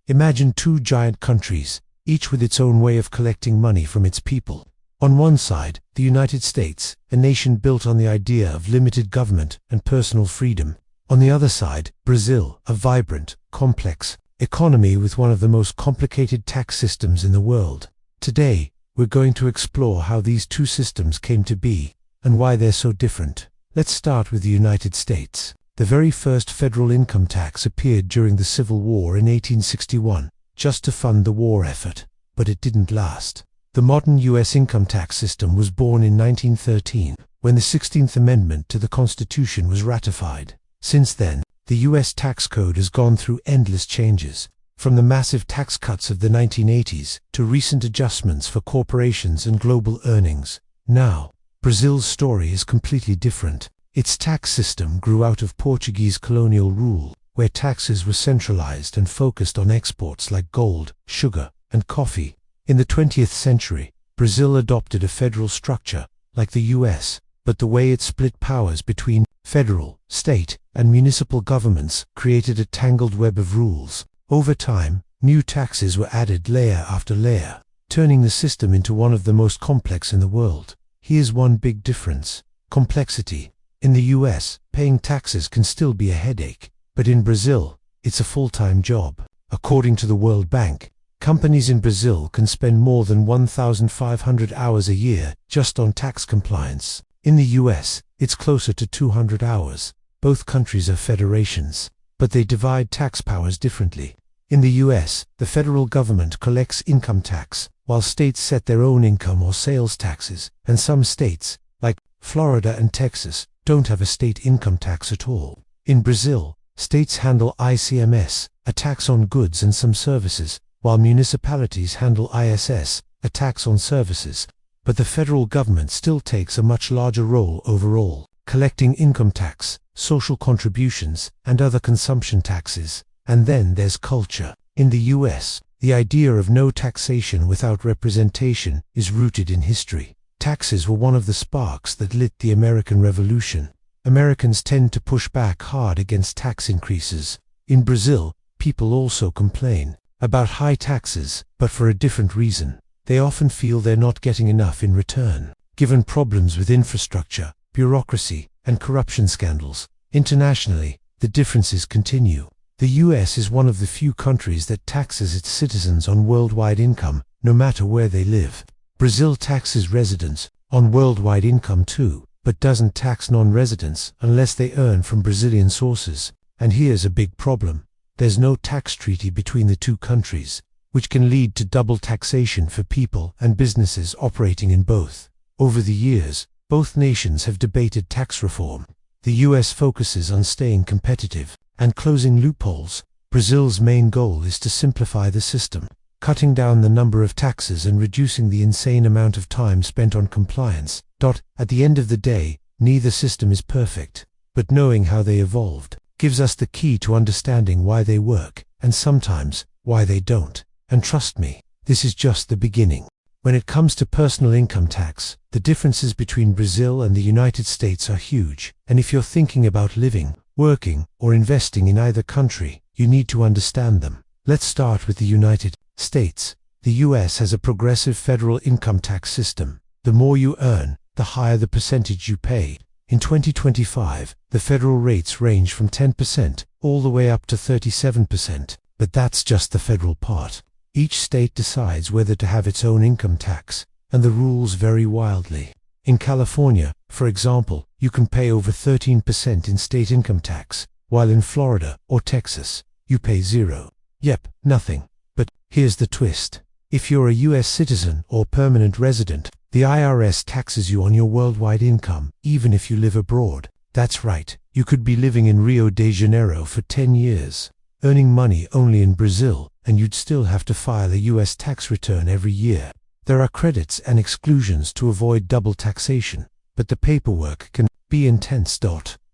Imagine two giant countries, each with its own way of collecting money from its people. On one side, the United States, a nation built on the idea of limited government and personal freedom. On the other side, Brazil, a vibrant, complex economy with one of the most complicated tax systems in the world. Today, we're going to explore how these two systems came to be and why they're so different. Let's start with the United States. The very first federal income tax appeared during the Civil War in 1861, just to fund the war effort, but it didn't last. The modern U.S. income tax system was born in 1913, when the 16th Amendment to the Constitution was ratified. Since then, the U.S. tax code has gone through endless changes, from the massive tax cuts of the 1980s to recent adjustments for corporations and global earnings. Now, Brazil's story is completely different. Its tax system grew out of Portuguese colonial rule, where taxes were centralized and focused on exports like gold, sugar, and coffee. In the 20th century, Brazil adopted a federal structure, like the US, but the way it split powers between federal, state, and municipal governments created a tangled web of rules. Over time, new taxes were added layer after layer, turning the system into one of the most complex in the world. Here's one big difference: complexity. In the US, paying taxes can still be a headache, but in Brazil, it's a full-time job. According to the World Bank, companies in Brazil can spend more than 1,500 hours a year just on tax compliance. In the US, it's closer to 200 hours. Both countries are federations, but they divide tax powers differently. In the US, the federal government collects income tax, while states set their own income or sales taxes, and some states, like Florida and Texas, don't have a state income tax at all. In Brazil, states handle ICMS, a tax on goods and some services, while municipalities handle ISS, a tax on services. But the federal government still takes a much larger role overall, collecting income tax, social contributions, and other consumption taxes. And then there's culture. In the US, the idea of no taxation without representation is rooted in history. Taxes were one of the sparks that lit the American Revolution. Americans tend to push back hard against tax increases. In Brazil, people also complain about high taxes, but for a different reason. They often feel they're not getting enough in return. Given problems with infrastructure, bureaucracy, and corruption scandals, internationally, the differences continue. The US is one of the few countries that taxes its citizens on worldwide income, no matter where they live. Brazil taxes residents on worldwide income too, but doesn't tax non-residents unless they earn from Brazilian sources. And here's a big problem: there's no tax treaty between the two countries, which can lead to double taxation for people and businesses operating in both. Over the years, both nations have debated tax reform. The US focuses on staying competitive and closing loopholes. Brazil's main goal is to simplify the system, cutting down the number of taxes and reducing the insane amount of time spent on compliance. At the end of the day, neither system is perfect, but knowing how they evolved gives us the key to understanding why they work, and sometimes why they don't. And trust me, this is just the beginning. When it comes to personal income tax, the differences between Brazil and the United States are huge, and if you're thinking about living, working, or investing in either country, you need to understand them. Let's start with the United States. The US has a progressive federal income tax system. The more you earn, the higher the percentage you pay. In 2025, the federal rates range from 10% all the way up to 37%, but that's just the federal part. Each state decides whether to have its own income tax, and the rules vary wildly. In California, for example, you can pay over 13% in state income tax, while in Florida or Texas, you pay zero. Yep, nothing. But here's the twist. If you're a US citizen or permanent resident, the IRS taxes you on your worldwide income, even if you live abroad. That's right, you could be living in Rio de Janeiro for 10 years, earning money only in Brazil, and you'd still have to file a US tax return every year. There are credits and exclusions to avoid double taxation, but the paperwork can be intense.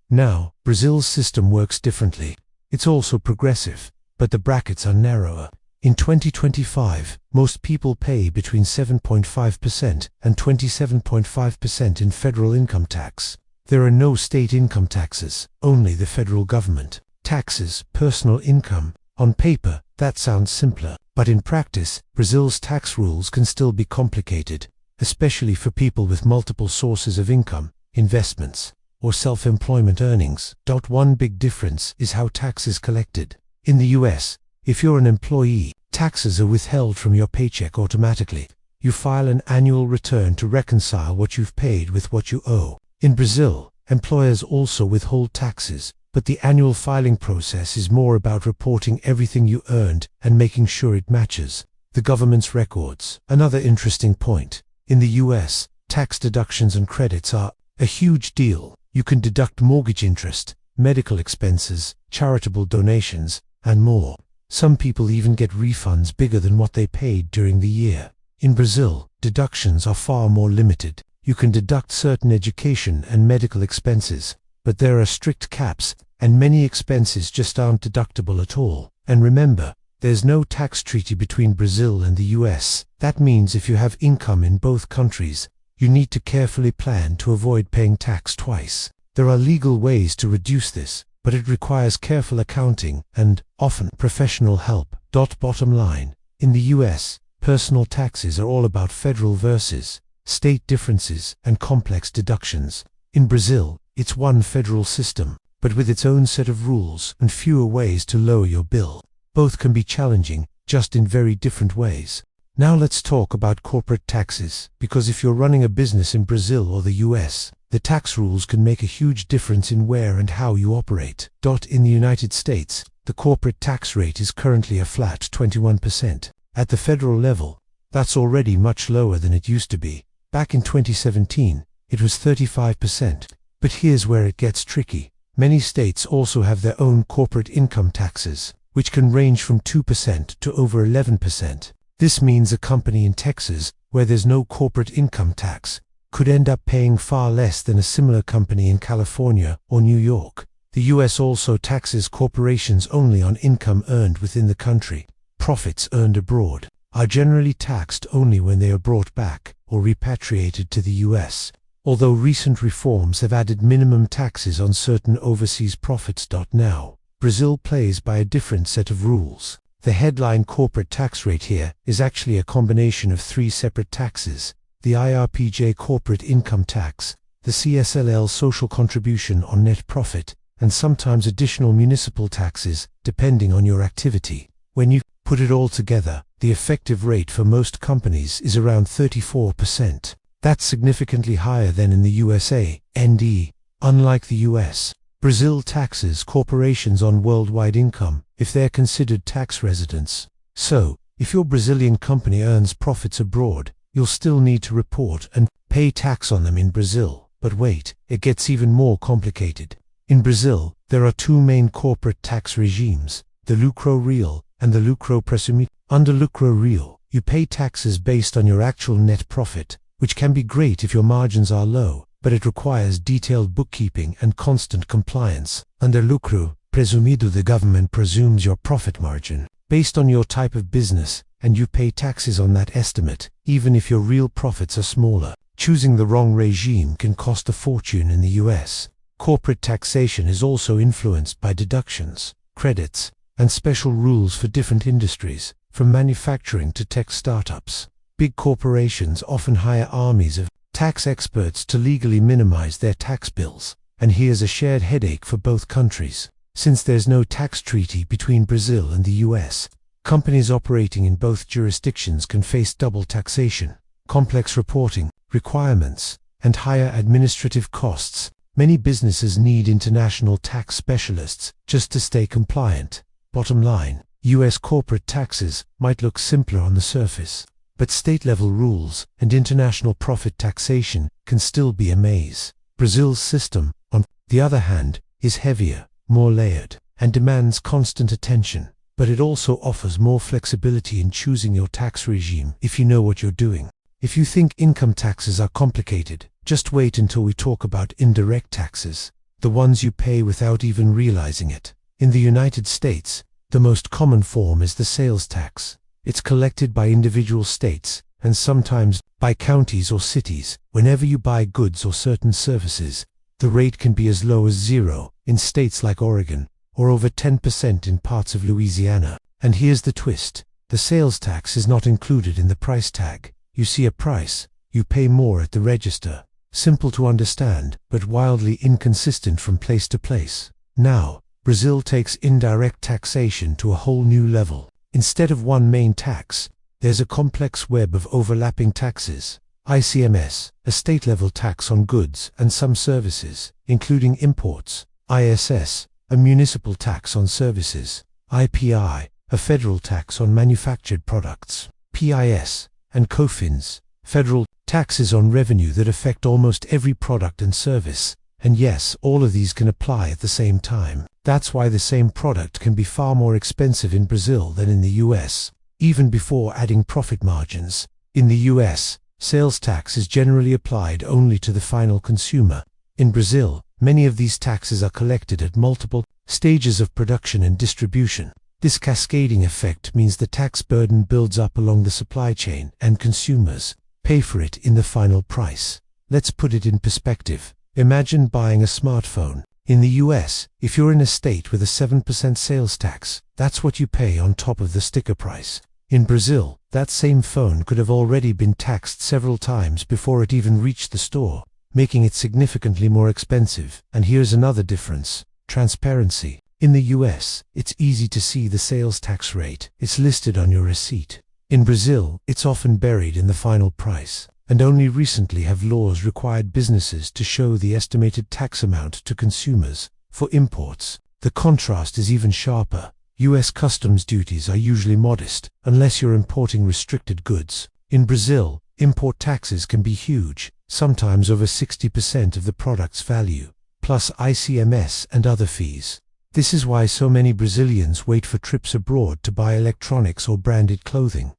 Now, Brazil's system works differently. It's also progressive, but the brackets are narrower. In 2025, most people pay between 7.5% and 27.5% in federal income tax. There are no state income taxes, only the federal government. Taxes, personal income, on paper, That sounds simpler, but in practice, Brazil's tax rules can still be complicated, especially for people with multiple sources of income, investments, or self-employment earnings. One big difference is how tax is collected. In the US, if you're an employee, taxes are withheld from your paycheck automatically. You file an annual return to reconcile what you've paid with what you owe. In Brazil, employers also withhold taxes, but the annual filing process is more about reporting everything you earned and making sure it matches the government's records. Another interesting point. In the US, tax deductions and credits are a huge deal. You can deduct mortgage interest, medical expenses, charitable donations, and more. Some people even get refunds bigger than what they paid during the year. In Brazil, deductions are far more limited. You can deduct certain education and medical expenses, but there are strict caps, and many expenses just aren't deductible at all. And remember, there's no tax treaty between Brazil and the US. That means if you have income in both countries, you need to carefully plan to avoid paying tax twice. There are legal ways to reduce this, but it requires careful accounting and, often, professional help. Bottom line, in the US, personal taxes are all about federal versus state differences and complex deductions. In Brazil, it's one federal system, but with its own set of rules and fewer ways to lower your bill. Both can be challenging, just in very different ways. Now let's talk about corporate taxes, because if you're running a business in Brazil or the US, the tax rules can make a huge difference in where and how you operate. In the United States, the corporate tax rate is currently a flat 21%. At the federal level, that's already much lower than it used to be. Back in 2017, it was 35%. But here's where it gets tricky. Many states also have their own corporate income taxes, which can range from 2% to over 11%. This means a company in Texas, where there's no corporate income tax, could end up paying far less than a similar company in California or New York. The US also taxes corporations only on income earned within the country. Profits earned abroad are generally taxed only when they are brought back or repatriated to the US, although recent reforms have added minimum taxes on certain overseas profits. Now, Brazil plays by a different set of rules. The headline corporate tax rate here is actually a combination of three separate taxes: the IRPJ corporate income tax, the CSLL social contribution on net profit, and sometimes additional municipal taxes, depending on your activity. When you put it all together, the effective rate for most companies is around 34%. That's significantly higher than in the USA, ND. Unlike the US, Brazil taxes corporations on worldwide income if they're considered tax residents. So, if your Brazilian company earns profits abroad, you'll still need to report and pay tax on them in Brazil. But wait, it gets even more complicated. In Brazil, there are two main corporate tax regimes, the Lucro Real and the Lucro Presumido. Under Lucro Real, you pay taxes based on your actual net profit, which can be great if your margins are low, but it requires detailed bookkeeping and constant compliance. Under Lucro Presumido, the government presumes your profit margin based on your type of business, and you pay taxes on that estimate, even if your real profits are smaller. Choosing the wrong regime can cost a fortune in the US. Corporate taxation is also influenced by deductions, credits, and special rules for different industries, from manufacturing to tech startups. Big corporations often hire armies of tax experts to legally minimize their tax bills, and here's a shared headache for both countries. Since there's no tax treaty between Brazil and the US, companies operating in both jurisdictions can face double taxation, complex reporting requirements, and higher administrative costs. Many businesses need international tax specialists just to stay compliant. Bottom line, US corporate taxes might look simpler on the surface, but state-level rules and international profit taxation can still be a maze. Brazil's system, on the other hand, is heavier, more layered, and demands constant attention, but it also offers more flexibility in choosing your tax regime if you know what you're doing. If you think income taxes are complicated, just wait until we talk about indirect taxes, the ones you pay without even realizing it. In the United States, the most common form is the sales tax. It's collected by individual states, and sometimes by counties or cities. Whenever you buy goods or certain services, the rate can be as low as 0 in states like Oregon, or over 10% in parts of Louisiana. And here's the twist. The sales tax is not included in the price tag. You see a price, you pay more at the register. Simple to understand, but wildly inconsistent from place to place. Now, Brazil takes indirect taxation to a whole new level. Instead of one main tax, there's a complex web of overlapping taxes. ICMS, a state-level tax on goods and some services, including imports. ISS, a municipal tax on services. IPI, a federal tax on manufactured products. PIS, and COFINS, federal taxes on revenue that affect almost every product and service. And yes, all of these can apply at the same time. That's why the same product can be far more expensive in Brazil than in the US. Even before adding profit margins, in the US, sales tax is generally applied only to the final consumer. In Brazil, many of these taxes are collected at multiple stages of production and distribution. This cascading effect means the tax burden builds up along the supply chain, and consumers pay for it in the final price. Let's put it in perspective. Imagine buying a smartphone. In the US, if you're in a state with a 7% sales tax, that's what you pay on top of the sticker price. In Brazil, that same phone could have already been taxed several times before it even reached the store, making it significantly more expensive. And here's another difference: transparency. In the US, it's easy to see the sales tax rate. It's listed on your receipt. In Brazil, it's often buried in the final price. And only recently have laws required businesses to show the estimated tax amount to consumers. For imports, the contrast is even sharper. US customs duties are usually modest, unless you're importing restricted goods. In Brazil, import taxes can be huge, sometimes over 60% of the product's value, plus ICMS and other fees. This is why so many Brazilians wait for trips abroad to buy electronics or branded clothing.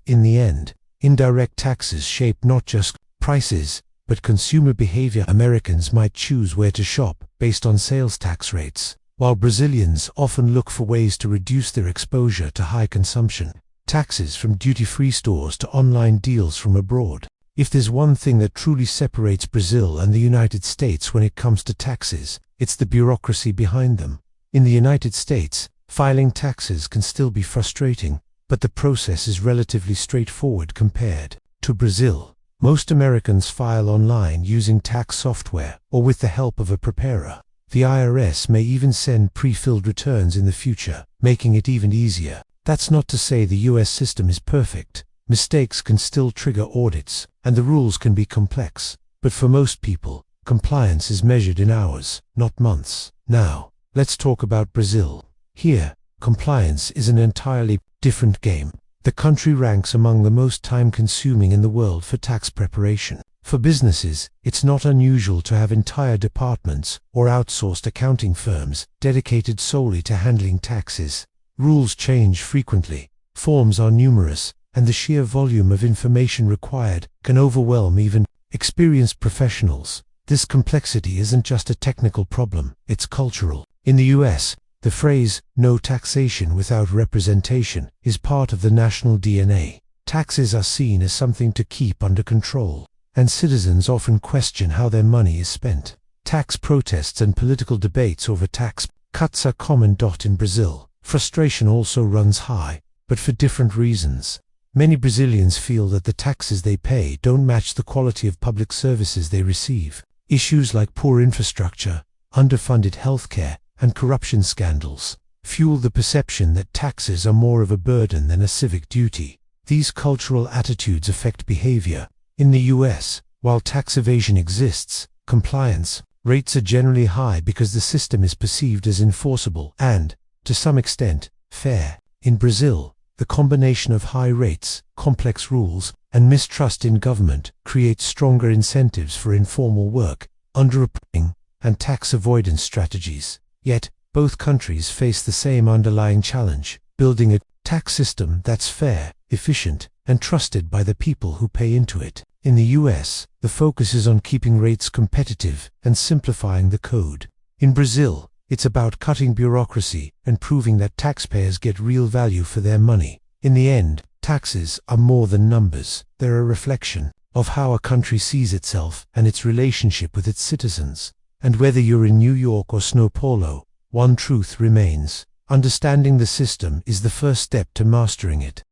In the end, indirect taxes shape not just prices, but consumer behavior. Americans might choose where to shop based on sales tax rates, while Brazilians often look for ways to reduce their exposure to high consumption. Taxes from duty-free stores to online deals from abroad. If there's one thing that truly separates Brazil and the United States when it comes to taxes, it's the bureaucracy behind them. In the United States, filing taxes can still be frustrating, but the process is relatively straightforward compared to Brazil. Most Americans file online using tax software or with the help of a preparer. The IRS may even send pre-filled returns in the future, making it even easier. That's not to say the US system is perfect. Mistakes can still trigger audits, and the rules can be complex. But for most people, compliance is measured in hours, not months. Now, let's talk about Brazil. Here, compliance is an entirely different game. The country ranks among the most time-consuming in the world for tax preparation. For businesses, it's not unusual to have entire departments or outsourced accounting firms dedicated solely to handling taxes. Rules change frequently, forms are numerous, and the sheer volume of information required can overwhelm even experienced professionals. This complexity isn't just a technical problem, it's cultural. In the US, the phrase, "no taxation without representation," is part of the national DNA. Taxes are seen as something to keep under control, and citizens often question how their money is spent. Tax protests and political debates over tax cuts are common. In Brazil, frustration also runs high, but for different reasons. Many Brazilians feel that the taxes they pay don't match the quality of public services they receive. Issues like poor infrastructure, underfunded healthcare, and corruption scandals fuel the perception that taxes are more of a burden than a civic duty. These cultural attitudes affect behavior. In the US, while tax evasion exists, compliance rates are generally high because the system is perceived as enforceable and, to some extent, fair. In Brazil, the combination of high rates, complex rules, and mistrust in government creates stronger incentives for informal work, underreporting, and tax avoidance strategies. Yet, both countries face the same underlying challenge: building a tax system that's fair, efficient, and trusted by the people who pay into it. In the US, the focus is on keeping rates competitive and simplifying the code. In Brazil, it's about cutting bureaucracy and proving that taxpayers get real value for their money. In the end, taxes are more than numbers. They're a reflection of how a country sees itself and its relationship with its citizens. And whether you're in New York or São Paulo, one truth remains: Understanding the system is the first step to mastering it.